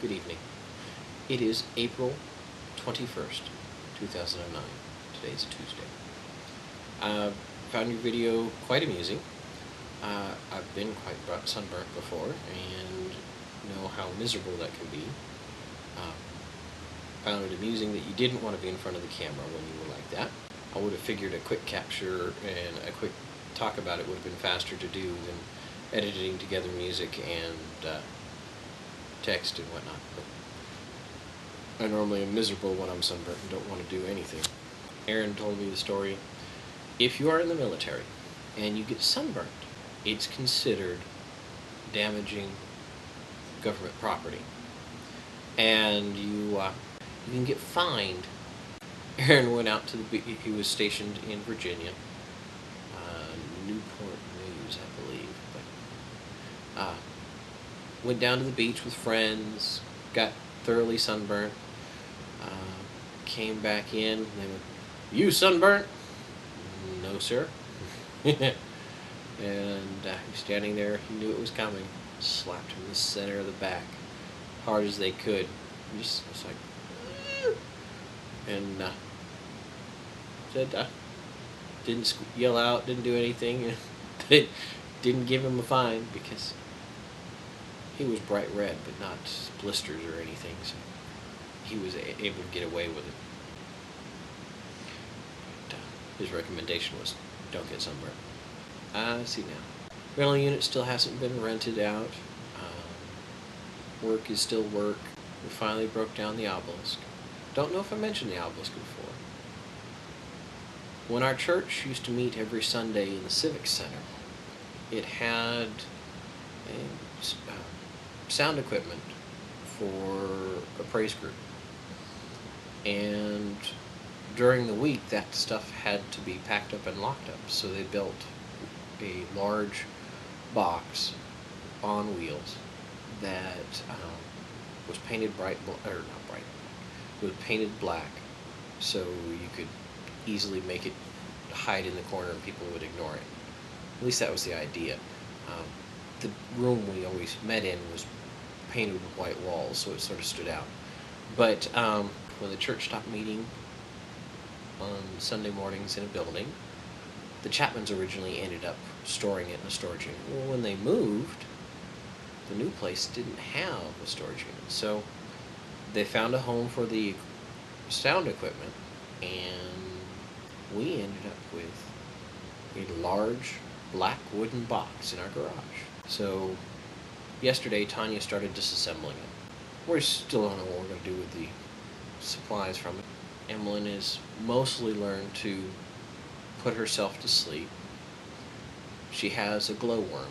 Good evening. It is April 21st, 2009. Today is a Tuesday. Found your video quite amusing. I've been quite sunburnt before and know how miserable that can be. Found it amusing that you didn't want to be in front of the camera when you were like that. I would have figured a quick capture and a quick talk about it would have been faster to do than editing together music and text and whatnot. But I normally am miserable when I'm sunburnt and don't want to do anything. Aaron told me the story. If you are in the military and you get sunburnt, it's considered damaging government property, and you can get fined. Aaron went out to the beach. He was stationed in Virginia, Newport News, I believe. But went down to the beach with friends, got thoroughly sunburnt, came back in. And they went, "You sunburnt?" "No, sir." And he was standing there. He knew it was coming. Slapped him in the center of the back, hard as they could. Just was like, and said, didn't yell out, didn't do anything. Didn't give him a fine because he was bright red, but not blisters or anything. So he was able to get away with it. But, his recommendation was, don't get sunburned. See now. Rental unit still hasn't been rented out. Work is still work. We finally broke down the Obelisk. Don't know if I mentioned the Obelisk before. When our church used to meet every Sunday in the Civic Center, it had sound equipment for a praise group. And during the week, that stuff had to be packed up and locked up. So they built a large box on wheels that was painted was painted black, so you could easily make it hide in the corner and people would ignore it. At least that was the idea. The room we always met in was painted with white walls, so it sort of stood out. But when the church stopped meeting on Sunday mornings in a building, the Chapmans originally ended up storing it in a storage unit. Well, when they moved, the new place didn't have a storage unit, so they found a home for the sound equipment, and we ended up with a large black wooden box in our garage. So yesterday, Tanya started disassembling it. We still don't know what we're going to do with the supplies from it. Emmeline has mostly learned to put herself to sleep. She has a glowworm.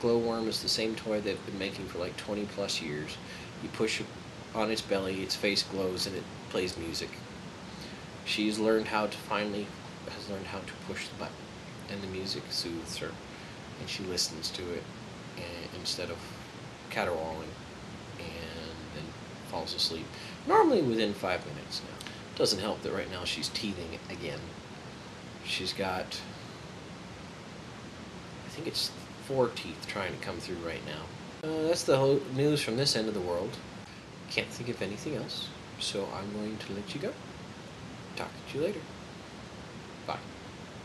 Glowworm is the same toy they've been making for like 20 plus years. You push it on its belly, its face glows, and it plays music. She's learned how to push the button, and the music soothes her, and she listens to it instead of caterwauling, and then falls asleep. Normally within 5 minutes now. Doesn't help that right now she's teething again. She's got, I think it's 4 teeth trying to come through right now. That's the whole news from this end of the world. Can't think of anything else, so I'm going to let you go. Talk to you later.